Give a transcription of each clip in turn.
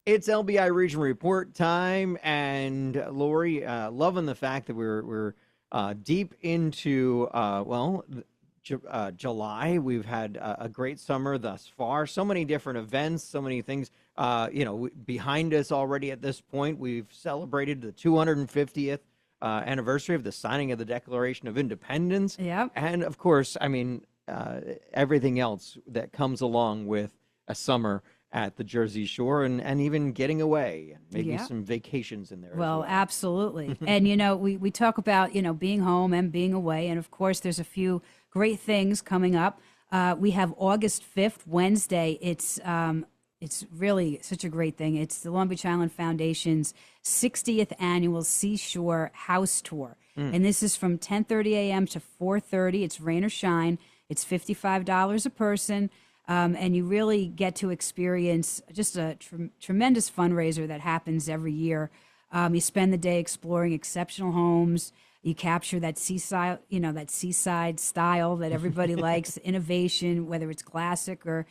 It's LBI Region Report time, and Lori, loving the fact that we're deep into July. We've had a great summer thus far. So many different events, so many things. Behind us already at this point, we've celebrated the 250th anniversary of the signing of the Declaration of Independence. Yep. And of course, I mean, everything else that comes along with a summer at the Jersey Shore, and even getting away, and maybe some vacations in there. Well, as absolutely. And, we talk about, being home and being away. And of course, there's a few great things coming up. We have August 5th, Wednesday. It's really such a great thing. It's the Long Beach Island Foundation's 60th annual Seashore House Tour. And this is from 10:30 a.m. to 4:30. It's rain or shine. It's $55 a person. And you really get to experience just a tremendous fundraiser that happens every year. You spend the day exploring exceptional homes. You capture that seaside style that everybody likes, innovation, whether it's classic or,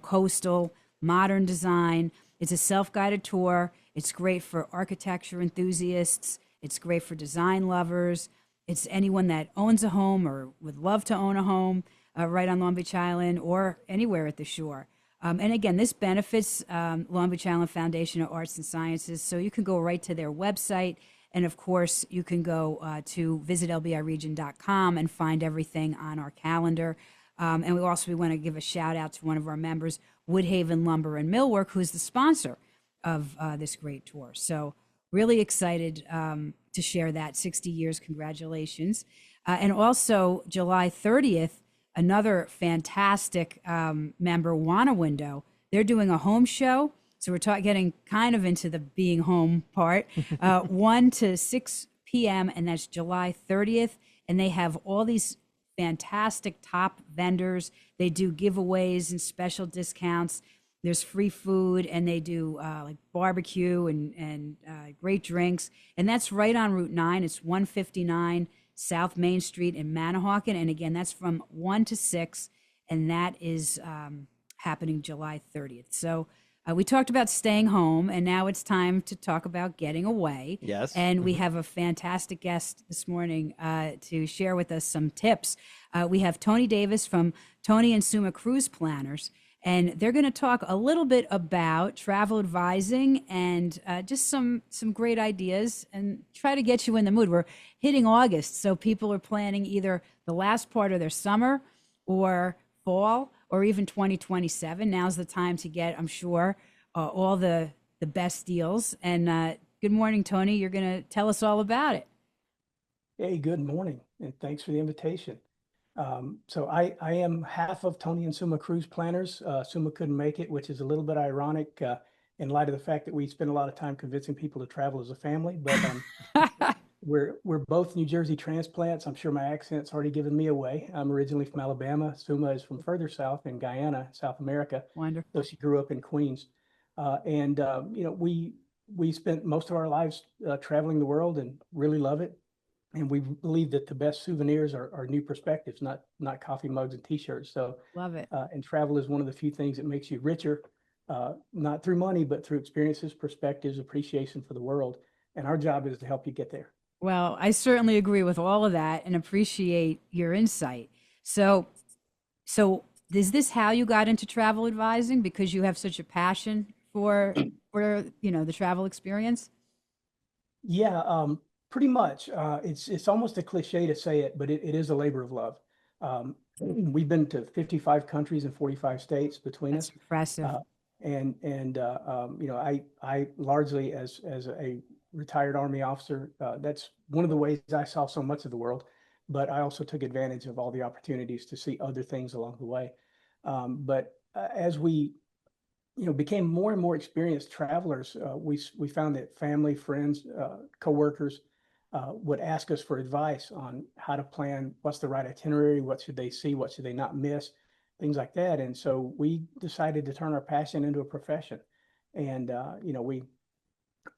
coastal, modern design. It's a self-guided tour. It's great for architecture enthusiasts. It's great for design lovers. It's anyone that owns a home or would love to own a home. Right on Long Beach Island or anywhere at the shore. And again, this benefits Long Beach Island Foundation of Arts and Sciences. So you can go right to their website. And of course, you can go to visitlbiregion.com and find everything on our calendar. And we want to give a shout out to one of our members, Woodhaven Lumber and Millwork, who's the sponsor of this great tour. So really excited to share that. 60 years, congratulations. And also July 30th, another fantastic member, Wana Window. They're doing a home show. So we're getting kind of into the being home part, 1 to 6 p.m., and that's July 30th. And they have all these fantastic top vendors. They do giveaways and special discounts. There's free food, and they do like barbecue and great drinks. And that's right on Route 9. It's 159 South Main Street in Manahawkin. And again, that's from 1 to 6, and that is happening July 30th. So we talked about staying home, and now it's time to talk about getting away. Yes. And we have a fantastic guest this morning to share with us some tips. We have Tony Davis from Tony and Suma Cruise Planners. And they're going to talk a little bit about travel advising and just some great ideas and try to get you in the mood. We're hitting August, so people are planning either the last part of their summer or fall or even 2027. Now's the time to get, I'm sure, all the best deals. And good morning, Tony. You're going to tell us all about it. Hey, good morning, and thanks for the invitation. So I am half of Tony and Suma Cruise Planners. Suma couldn't make it, which is a little bit ironic in light of the fact that we spend a lot of time convincing people to travel as a family. But we're both New Jersey transplants. I'm sure my accent's already given me away. I'm originally from Alabama. Suma is from further south in Guyana, South America. Wonderful. So she grew up in Queens. We spent most of our lives traveling the world and really love it. And we believe that the best souvenirs are new perspectives, not coffee mugs and T-shirts. So love it. And travel is one of the few things that makes you richer, not through money, but through experiences, perspectives, appreciation for the world. And our job is to help you get there. Well, I certainly agree with all of that and appreciate your insight. So is this how you got into travel advising? Because you have such a passion for the travel experience? Yeah. Pretty much. It's almost a cliche to say it, but it is a labor of love. We've been to 55 countries and 45 states between us. That's impressive. I largely as a retired Army officer, that's one of the ways I saw so much of the world, but I also took advantage of all the opportunities to see other things along the way. As we became more and more experienced travelers, we found that family, friends, coworkers would ask us for advice on how to plan, what's the right itinerary, what should they see, what should they not miss, things like that. And so we decided to turn our passion into a profession. And,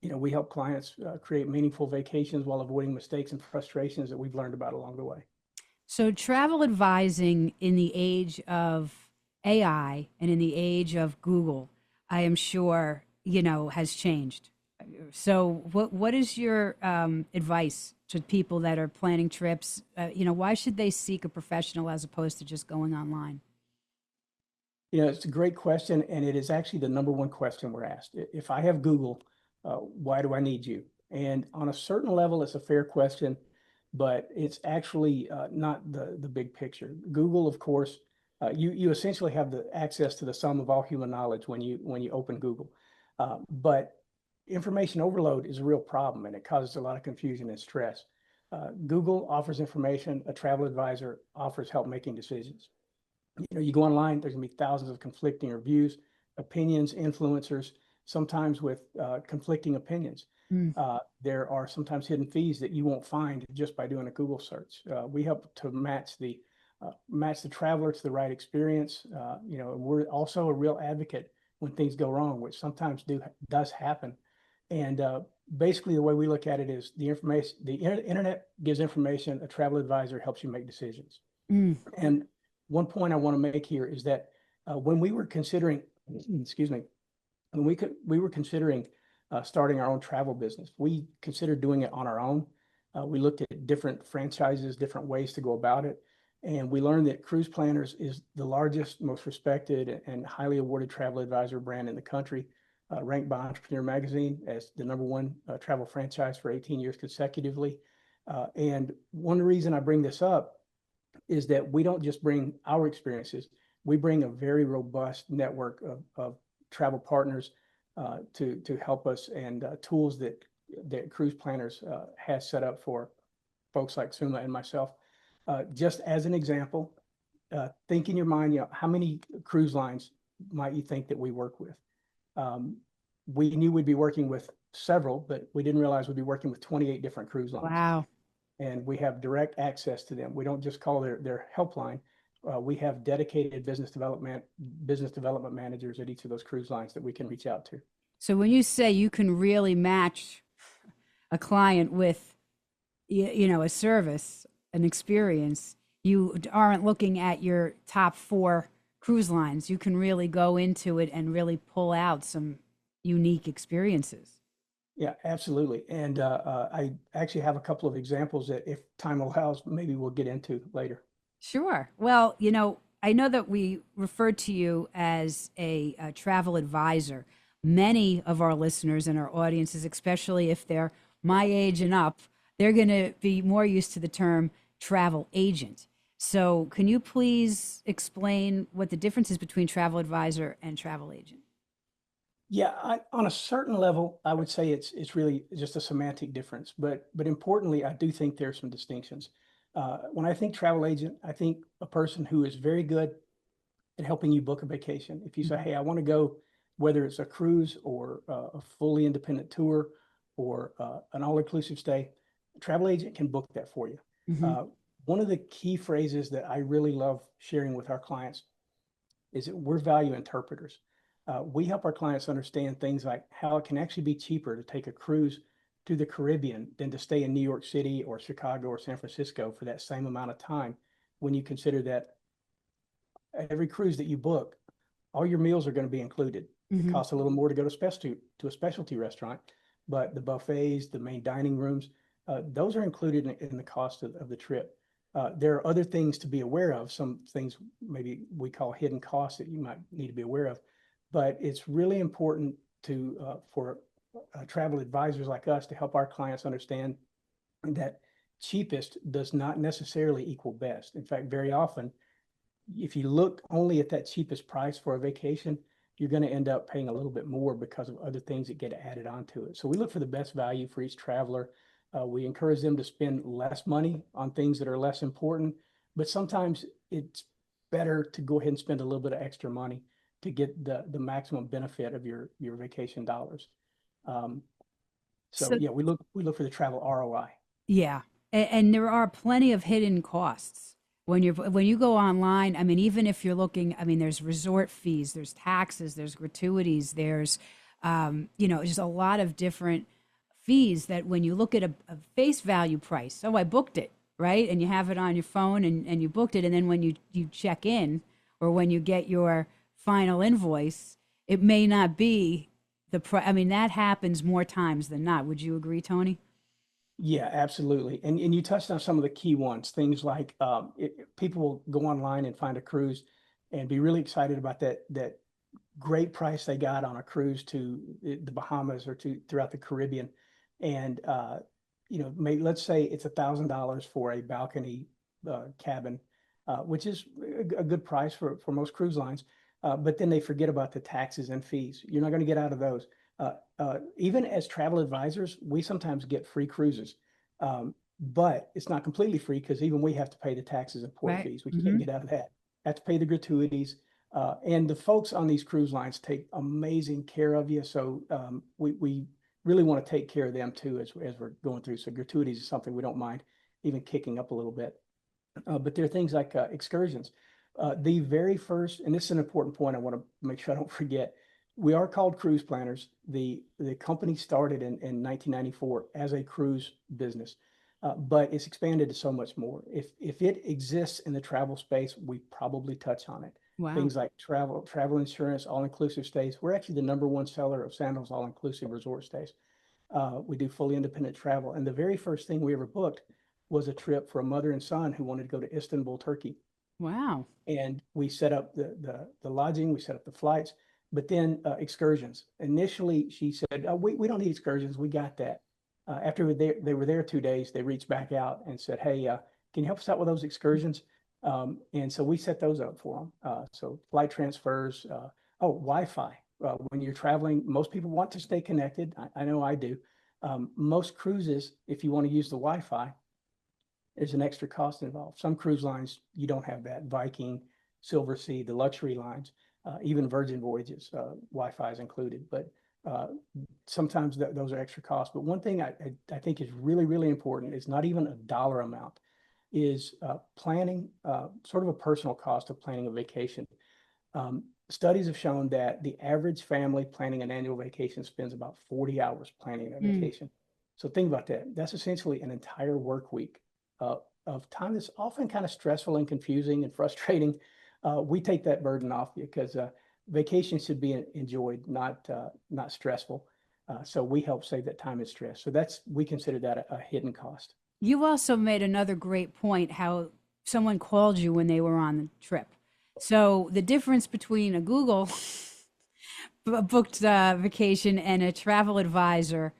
we help clients create meaningful vacations while avoiding mistakes and frustrations that we've learned about along the way. So travel advising in the age of AI and in the age of Google, I am sure has changed. So what is your advice to people that are planning trips? Why should they seek a professional as opposed to just going online? It's a great question, and it is actually the number one question we're asked. If I have Google, why do I need you? And on a certain level, it's a fair question, but it's actually not the big picture. Google, of course, you essentially have the access to the sum of all human knowledge when you open Google. But information overload is a real problem, and it causes a lot of confusion and stress. Google offers information. A travel advisor offers help making decisions. You go online, there's gonna be thousands of conflicting reviews, opinions, influencers, sometimes with conflicting opinions. There are sometimes hidden fees that you won't find just by doing a Google search. We help to match the traveler to the right experience. And we're also a real advocate when things go wrong, which sometimes does happen. And basically, the way we look at it is the internet gives information. A travel advisor helps you make decisions. And one point I want to make here is that when we were considering, excuse me, when we were considering starting our own travel business, we considered doing it on our own. We looked at different franchises, different ways to go about it. And we learned that Cruise Planners is the largest, most respected, and highly awarded travel advisor brand in the country, ranked by Entrepreneur Magazine as the #1 travel franchise for 18 years consecutively. And one reason I bring this up is that we don't just bring our experiences, we bring a very robust network of travel partners to help us, and tools that Cruise Planners has set up for folks like Suma and myself. Just as an example, think in your mind, how many cruise lines might you think that we work with? We knew we'd be working with several, but we didn't realize we'd be working with 28 different cruise lines. Wow. And we have direct access to them. We don't just call their helpline. We have dedicated business development managers at each of those cruise lines that we can reach out to. So when you say you can really match a client with, a service, an experience, you aren't looking at your top 4 cruise lines. You can really go into it and really pull out some unique experiences. Yeah, absolutely. And I actually have a couple of examples that, if time allows, maybe we'll get into later. Sure. Well, I know that we referred to you as a travel advisor. Many of our listeners and our audiences, especially if they're my age and up, they're going to be more used to the term travel agent. So can you please explain what the difference is between travel advisor and travel agent? Yeah, on a certain level, I would say it's really just a semantic difference, but importantly, I do think there's some distinctions. When I think travel agent, I think a person who is very good at helping you book a vacation. If you say, hey, I want to go, whether it's a cruise or a fully independent tour or an all-inclusive stay, a travel agent can book that for you. One of the key phrases that I really love sharing with our clients is that we're value interpreters. We help our clients understand things like how it can actually be cheaper to take a cruise to the Caribbean than to stay in New York City or Chicago or San Francisco for that same amount of time, when you consider that every cruise that you book, all your meals are going to be included. It costs a little more to go to a specialty restaurant, but the buffets, the main dining rooms, those are included in the cost of the trip. There are other things to be aware of, some things maybe we call hidden costs that you might need to be aware of. But it's really important for travel advisors like us to help our clients understand that cheapest does not necessarily equal best. In fact, very often, if you look only at that cheapest price for a vacation, you're going to end up paying a little bit more because of other things that get added onto it. So we look for the best value for each traveler. We encourage them to spend less money on things that are less important, but sometimes it's better to go ahead and spend a little bit of extra money to get the maximum benefit of your vacation dollars. So yeah, we look for the travel ROI. Yeah, and there are plenty of hidden costs when you go online. I mean, even if you're looking, I mean, there's resort fees, there's taxes, there's gratuities, there's just a lot of different fees that when you look at a face value price, oh, I booked it, right? And you have it on your phone and you booked it. And then when you check in, or when you get your final invoice, it may not be I mean, that happens more times than not. Would you agree, Tony? Yeah, absolutely. And you touched on some of the key ones, things like people will go online and find a cruise and be really excited about that great price they got on a cruise to the Bahamas or to throughout the Caribbean. And let's say it's $1,000 for a balcony cabin, which is a good price for most cruise lines. But then they forget about the taxes and fees. You're not going to get out of those. Even as travel advisors, we sometimes get free cruises. But it's not completely free because even we have to pay the taxes and port Right. fees. We Mm-hmm. can't get out of that. Have to pay the gratuities. And the folks on these cruise lines take amazing care of you. So we really want to take care of them too as we're going through. So gratuities is something we don't mind even kicking up a little bit. But there are things like excursions. The very first, and this is an important point I want to make sure I don't forget, we are called cruise planners. The company started in 1994 as a cruise business, but it's expanded to so much more. If it exists in the travel space, we probably touch on it. Wow. Things like travel insurance, all-inclusive stays. We're actually the #1 seller of Sandals all-inclusive resort stays. We do fully independent travel. And the very first thing we ever booked was a trip for a mother and son who wanted to go to Istanbul, Turkey. Wow. And we set up the lodging, we set up the flights, but then excursions. Initially, she said, oh, we don't need excursions. We got that. After they were there 2 days, they reached back out and said, hey, can you help us out with those excursions? And so we set those up for them. So flight transfers, Wi-Fi. When you're traveling, most people want to stay connected. I know I do. Most cruises, if you want to use the Wi-Fi, there's an extra cost involved. Some cruise lines, you don't have that. Viking, Silver Sea, the luxury lines, even Virgin Voyages, Wi-Fi is included. But sometimes those are extra costs. But one thing I think is really, really important is not even a dollar amount, is planning, sort of a personal cost of planning a vacation. Studies have shown that the average family planning an annual vacation spends about 40 hours planning a vacation. So think about that. That's essentially an entire work week of time that's often kind of stressful and confusing and frustrating. We take that burden off because vacation should be enjoyed, not stressful. So we help save that time and stress. So we consider that a hidden cost. You also made another great point, how someone called you when they were on the trip. So the difference between a Google booked vacation and a travel advisor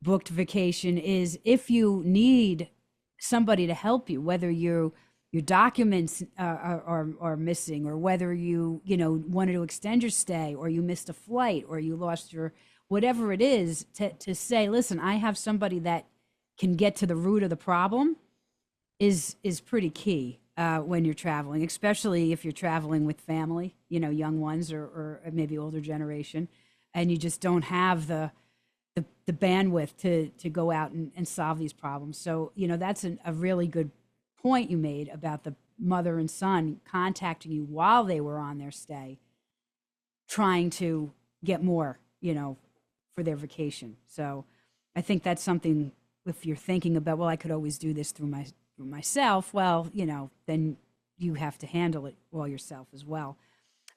booked vacation is if you need somebody to help you, whether your documents are missing, or whether you wanted to extend your stay, or you missed a flight, or you lost your whatever it is, to say, listen, I have somebody that can get to the root of the problem is pretty key when you're traveling, especially if you're traveling with family, young ones or maybe older generation, and you just don't have the bandwidth to go out and solve these problems. So, that's a really good point you made about the mother and son contacting you while they were on their stay, trying to get more, for their vacation. So I think that's something, if you're thinking about, well, I could always do this through myself, well, then you have to handle it all yourself as well.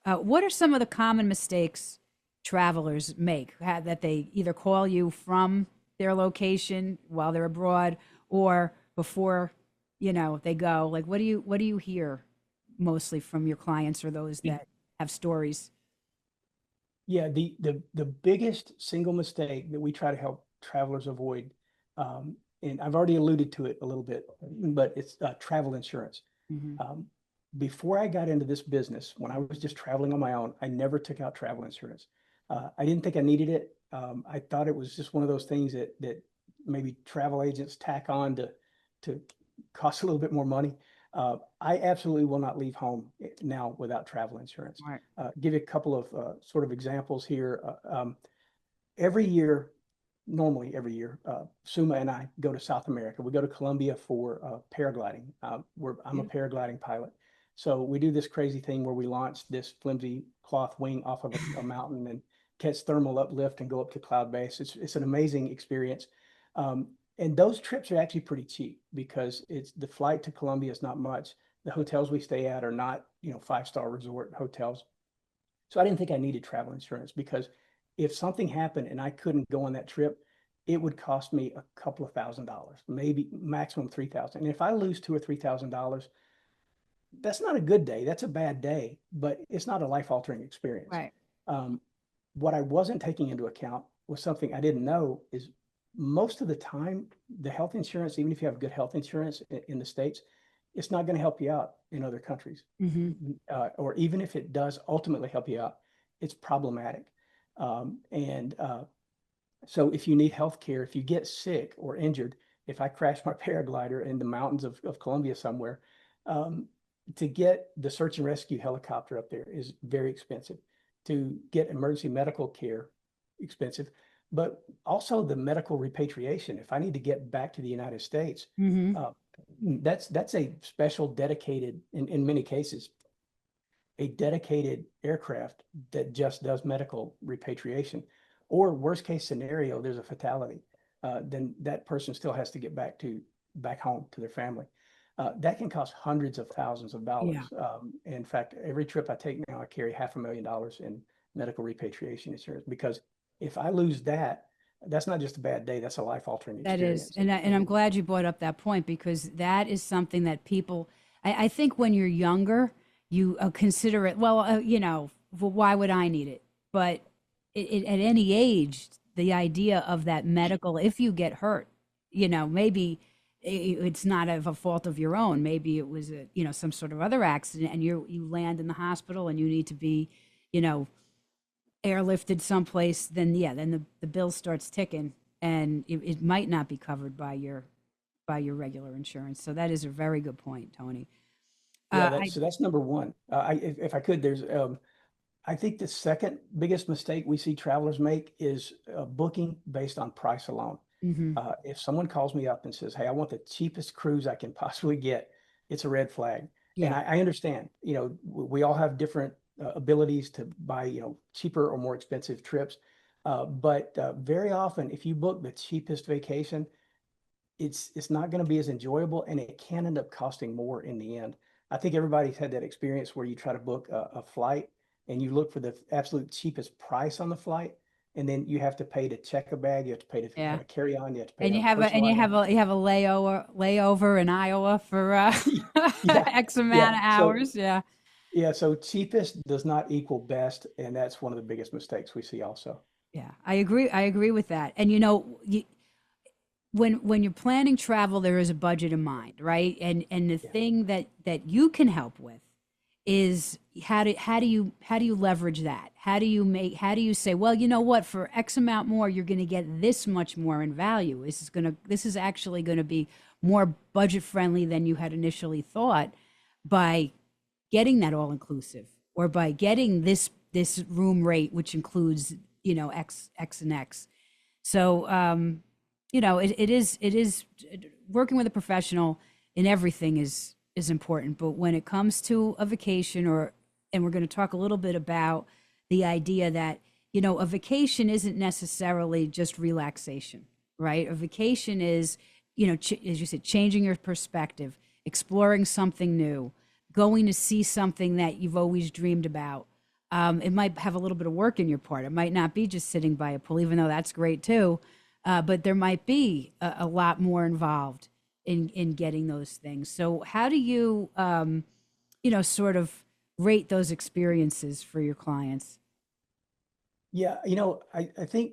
What are some of the common mistakes travelers make, that they either call you from their location while they're abroad or before, they go? Like, what do you hear mostly from your clients or those that have stories? Yeah, the biggest single mistake that we try to help travelers avoid, and I've already alluded to it a little bit, but it's travel insurance. Mm-hmm. Before I got into this business, when I was just traveling on my own, I never took out travel insurance. I didn't think I needed it. I thought it was just one of those things that maybe travel agents tack on to cost a little bit more money. I absolutely will not leave home now without travel insurance. Right. Give you a couple of sort of examples here. Every year, normally every year, Suma and I go to South America. We go to Colombia for paragliding. I'm a paragliding pilot. So we do this crazy thing where we launch this flimsy cloth wing off of a mountain and catch thermal uplift and go up to cloud base. It's an amazing experience. And those trips are actually pretty cheap because the flight to Colombia is not much. The hotels we stay at are not, 5-star resort hotels. So I didn't think I needed travel insurance because if something happened and I couldn't go on that trip, it would cost me a couple of $1,000s, maybe maximum 3,000. And if I lose $2,000 or $3,000, that's not a good day. That's a bad day, but it's not a life-altering experience. Right. Um, what I wasn't taking into account was something I didn't know is most of the time, the health insurance, even if you have good health insurance in the States, it's not going to help you out in other countries. Or even if it does ultimately help you out, it's problematic. And so if you need health care, if you get sick or injured, if I crash my paraglider in the mountains of Colombia somewhere, to get the search and rescue helicopter up there is very expensive. To get emergency medical care, expensive, but also the medical repatriation. If I need to get back to the United States, that's a special dedicated, in many cases, a dedicated aircraft that just does medical repatriation. Or worst case scenario, there's a fatality, then that person still has to get back home to their family. That can cost hundreds of thousands of dollars. Yeah. In fact, every trip I take now, I carry $500,000 in medical repatriation insurance, because if I lose that, that's not just a bad day, that's a life-altering That is, experience. and I'm glad you brought up that point, because that is something that people, I think when you're younger, you consider it, well, well, why would I need it? But at any age, the idea of that medical, if you get hurt, maybe it's not of a fault of your own. Maybe it was some sort of other accident, and you land in the hospital and you need to be, airlifted someplace. Then the bill starts ticking, and it might not be covered by your regular insurance. So that is a very good point, Tony. Yeah, so that's number one. If I could, there's I think the second biggest mistake we see travelers make is booking based on price alone. If someone calls me up and says, "Hey, I want the cheapest cruise I can possibly get," it's a red flag. And Yeah. I understand, we all have different abilities to buy, cheaper or more expensive trips. But very often, if you book the cheapest vacation, it's not going to be as enjoyable, and it can end up costing more in the end. I think everybody's had that experience where you try to book a flight and you look for the absolute cheapest price on the flight, and then you have to pay to check a bag, you have to pay to Yeah. have a carry-on, you have to pay And to you have a have a personal item. you have a layover in Iowa for Yeah, X amount yeah. of So hours. Yeah. yeah, so cheapest does not equal best, and that's one of the biggest mistakes we see also. Yeah, I agree. I agree with that. And when you're planning travel, there is a budget in mind, right? And the Yeah. thing that you can help with is how do you leverage that? How do you say, well, you know what, for X amount more, you're going to get this much more in value. This is actually going to be more budget friendly than you had initially thought, by getting that all inclusive, or by getting this room rate, which includes X and X. So it is working with a professional in everything is important. But when it comes to a vacation, and we're going to talk a little bit about the idea that a vacation isn't necessarily just relaxation, right? A vacation is as you said, changing your perspective, exploring something new, going to see something that you've always dreamed about. It might have a little bit of work in your part. It might not be just sitting by a pool, even though that's great too. But there might be a lot more involved in getting those things. So how do you, sort of rate those experiences for your clients? Yeah, I think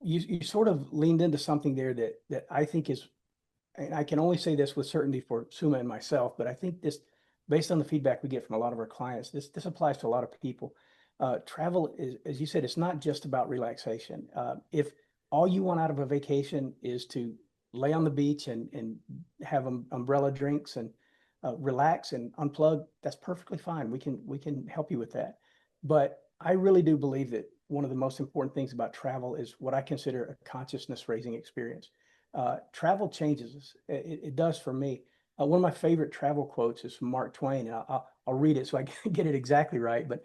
you sort of leaned into something there that I think is, and I can only say this with certainty for Suma and myself, but I think this, based on the feedback we get from a lot of our clients, this applies to a lot of people. Travel is, as you said, it's not just about relaxation. If all you want out of a vacation is to lay on the beach and have umbrella drinks and relax and unplug, that's perfectly fine. We can help you with that. But I really do believe that one of the most important things about travel is what I consider a consciousness raising experience. Travel changes us. It does for me. One of my favorite travel quotes is from Mark Twain. And I'll read it so I can get it exactly right. But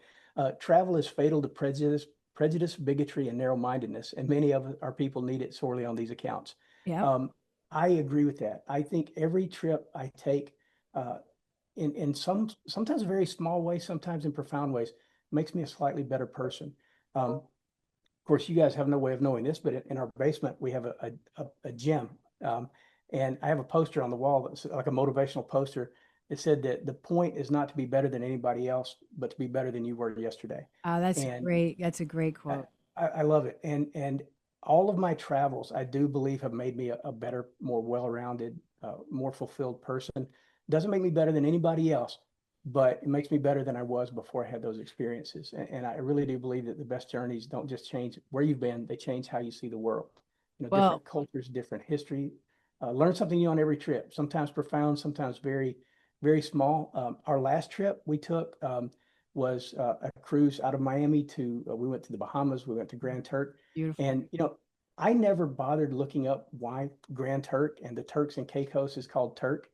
travel is fatal to prejudice, bigotry, and narrow-mindedness, and many of our people need it sorely on these accounts. Yep. Um, I agree with that. I think every trip I take, uh, in sometimes very small ways, sometimes in profound ways, makes me a slightly better person. Um, course, you guys have no way of knowing this, but in our basement, we have a gym. And I have a poster on the wall that's like a motivational poster. It said that the point is not to be better than anybody else, but to be better than you were yesterday. Oh, that's And great. That's a great quote. I love it. And all of my travels, I do believe, have made me a better, more well-rounded, more fulfilled person. Doesn't make me better than anybody else, but it makes me better than I was before I had those experiences. And I really do believe that the best journeys don't just change where you've been, they change how you see the world. Well, different cultures, different history. Learn something new on every trip, sometimes profound, sometimes very, very small. Our last trip we took was a cruise out of Miami to, we went to the Bahamas, we went to Grand Turk. beautiful. And, I never bothered looking up why Grand Turk and the Turks and Caicos is called Turk.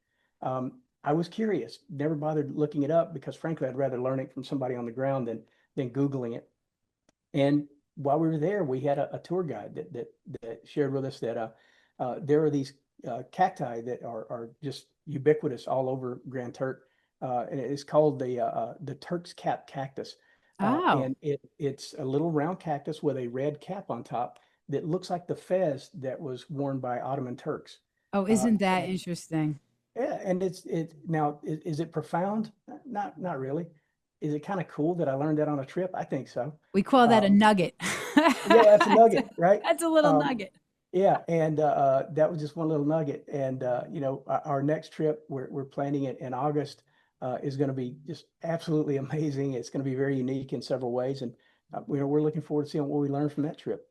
I was curious, never bothered looking it up because frankly, I'd rather learn it from somebody on the ground than Googling it. And while we were there, we had a tour guide that shared with us that there are these cacti that are just ubiquitous all over Grand Turk. And it's called the Turk's cap cactus. Oh, And it's a little round cactus with a red cap on top that looks like the fez that was worn by Ottoman Turks. oh, isn't that And interesting? yeah, and it's now is it profound? Not really. Is it kind of cool that I learned that on a trip? I think so. We call that a Um, nugget. yeah, that's a nugget, right? That's a little Um, nugget. yeah, and that was just one little nugget. And our next trip, we're planning it in August, is going to be just absolutely amazing. It's going to be very unique in several ways, and we're looking forward to seeing what we learn from that trip.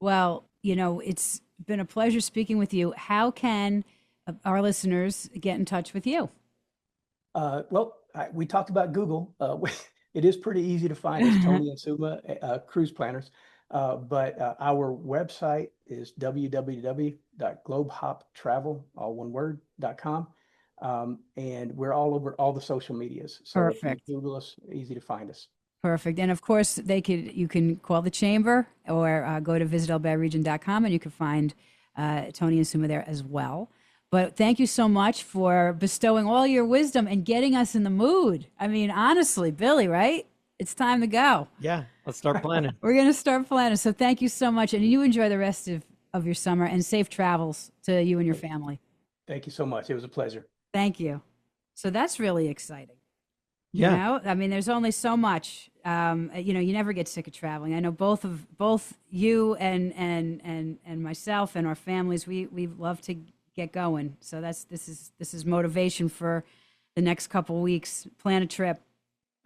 Well, it's been a pleasure speaking with you. How can our listeners get in touch with you? Well, we talked about Google. It is pretty easy to find us, Tony and Suma Cruise Planners. But our website is www.globehoptravel, all one word, .com. And we're all over all the social medias. So if you Perfect. Google us, easy to find us. Perfect. And of course, you can call the chamber or go to visitlbiregion.com and you can find Tony and Suma there as well. But thank you so much for bestowing all your wisdom and getting us in the mood. I mean, honestly, Billy, right? It's time to go. Yeah, let's start planning. We're going to start planning. So thank you so much. And you enjoy the rest of your summer and safe travels to you and your family. Thank you so much. It was a pleasure. Thank you. So that's really exciting. Yeah. I mean, there's only so much. You never get sick of traveling. I know both you and myself and our families. We love to get going. So this is motivation for the next couple of weeks. Plan a trip.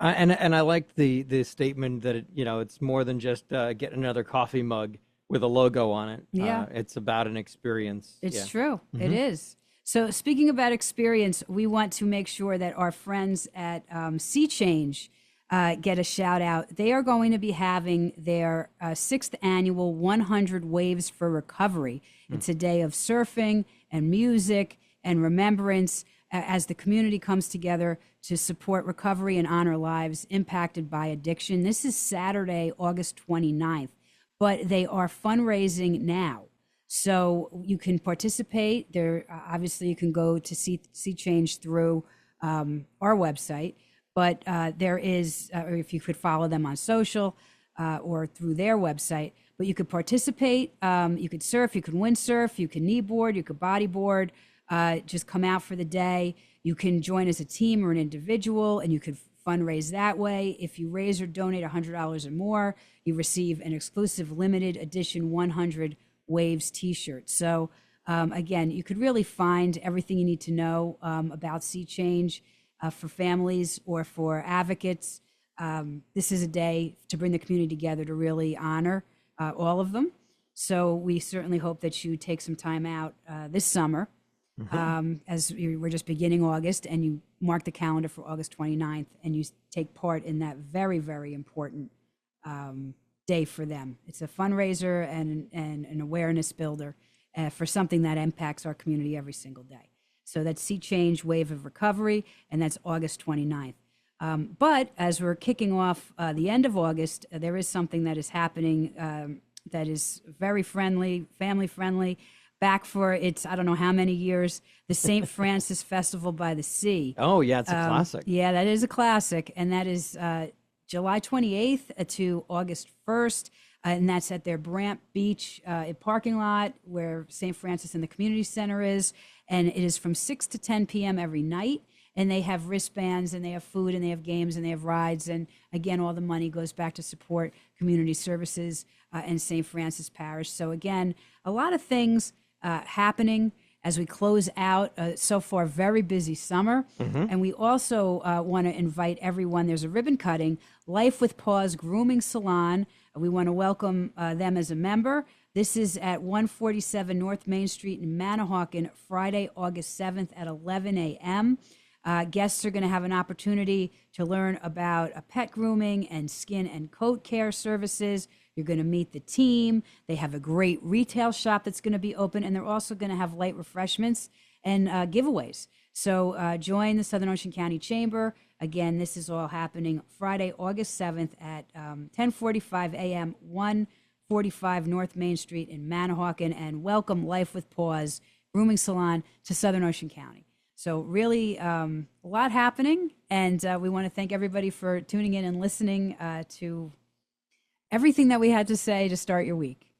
And I liked the statement that it's more than just getting another coffee mug with a logo on it. Yeah. It's about an experience. It's Yeah. true. It is. So speaking about experience, we want to make sure that our friends at Sea Change get a shout out. They are going to be having their 6th annual 100 Waves for Recovery. It's a day of surfing and music and remembrance as the community comes together to support recovery and honor lives impacted by addiction. This is Saturday, August 29th, but they are fundraising now. So you can participate there. Obviously, you can go to Sea Change through our website, but there is, or if you could follow them on social or through their website, but you could participate. You could surf, you could windsurf, you can kneeboard, you could bodyboard. Just come out for the day. You can join as a team or an individual, and you could fundraise that way. If you raise or donate $100 or more, you receive an exclusive limited edition 100 Waves t-shirt. So again, you could really find everything you need to know about Sea Change for families or for advocates. This is a day to bring the community together to really honor all of them. So we certainly hope that you take some time out this summer as we're just beginning August, and you mark the calendar for August 29th, and you take part in that very, very important day for them. It's a fundraiser and an awareness builder for something that impacts our community every single day. So that's Sea Change Wave of Recovery, and that's August 29th. But as we're kicking off the end of August, there is something that is happening that is very friendly, family friendly. Back for its, I don't know how many years, the St. Francis Festival by the Sea. Oh, yeah, it's a classic. Yeah, that is a classic, and that is July 28th to August 1st. and that's at their Brant Beach parking lot where St. Francis and the Community Center is. And it is from 6 to 10 p.m. every night. And they have wristbands, and they have food, and they have games, and they have rides. And again, all the money goes back to support community services and St. Francis Parish. So again, a lot of things happening as we close out so far very busy summer. And we also want to invite everyone. There's a ribbon cutting, Life with Paws Grooming Salon. We want to welcome them as a member. This is at 147 North Main Street in Manahawkin, Friday, August 7th at 11 a.m. Guests are going to have an opportunity to learn about pet grooming and skin and coat care services. You're going to meet the team. They have a great retail shop that's going to be open, and they're also going to have light refreshments and giveaways. So join the Southern Ocean County Chamber. Again, this is all happening Friday, August 7th at 10:45 a.m., 145 North Main Street in Manahawkin, and welcome Life with Paws Grooming Salon to Southern Ocean County. So really a lot happening, and we want to thank everybody for tuning in and listening to everything that we had to say to start your week.